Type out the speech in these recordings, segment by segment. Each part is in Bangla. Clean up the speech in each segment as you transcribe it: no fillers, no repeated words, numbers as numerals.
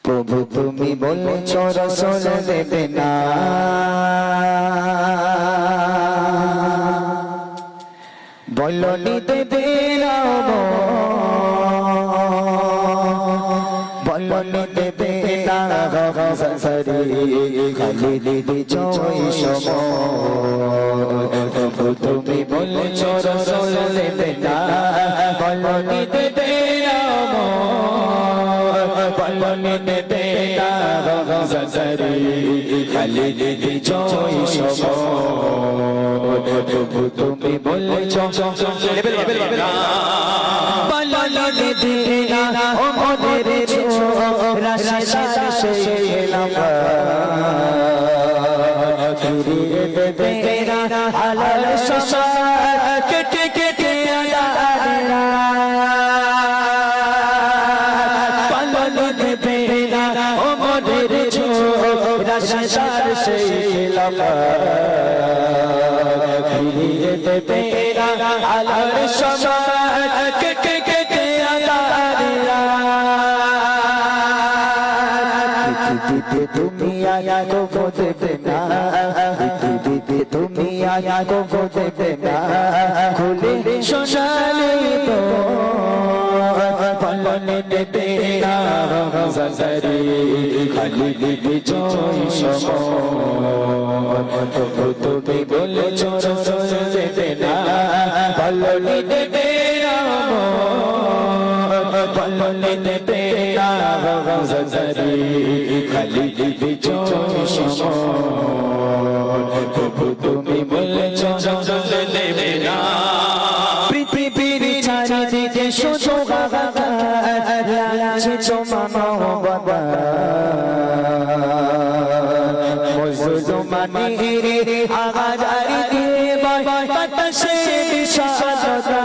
কবু তুমি বলেছ রাসূল দেবে না, বলনি দেবে না, বলনি দেবে না সরি খালি দিয়েছ ওই সময়। কবু তুমি বলেছ রাসূল দেবে না, বলনি দেবে না, বলনি দেবে না সরি খালি দিয়েছ ওই সময়। কবু তুমি বলেছ বলনি দেবে না ও মোদের রাশিদার সেই লাফা ফিরিয়ে দেবে না হালাল সমাজ কেটে কেটে আদারা বলনি দেবে না ও মোদের রাশিদার সেই লাফা ফিরিয়ে দেবে না হালাল সমাজ কেটে কেটে আদারা। দিদি তুমি আয়া গো দেবে না, দিদি তুমি আয়া গো দেবে না, খুলে সোনালি তো বলনি দেবে না সরি খালি দিয়েছ ওই সময়। তবু তুমি বলেছ রাসূল দেবে না, বলনি দেবে না, বলনি দেবে না সরি খালি দিয়েছ ওই সময়। তবু তুমি বলেছ রাসূল দেবে না। পৃথিবীর চারিদিকে শুধু হাহাকার লাগছে তোমার মুসলমানের হাজারি দিয়ে বাতাসে বিষাদতা।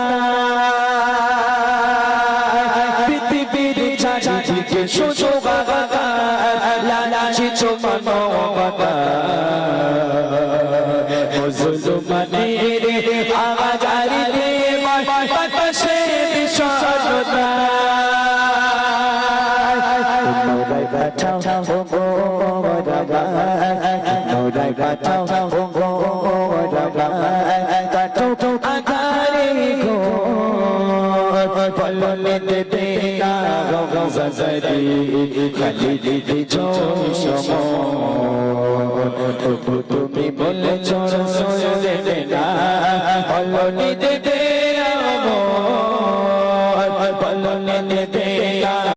পৃথিবীর চারিদিকে শুধু হাহাকার লাগছে তোমার মুসলমানের হাজারি দিয়ে বাতাসে বিষাদতা। নোরাই বাঁচাও গো রাবা, নোরাই বাঁচাও গো রাবা, কাটো আধারে গো বলনি দেবে না সরি খালি দিয়েছ ওই সময়। তবু তুমি বলেছ রাসূল দেবে না, বলনি দেবে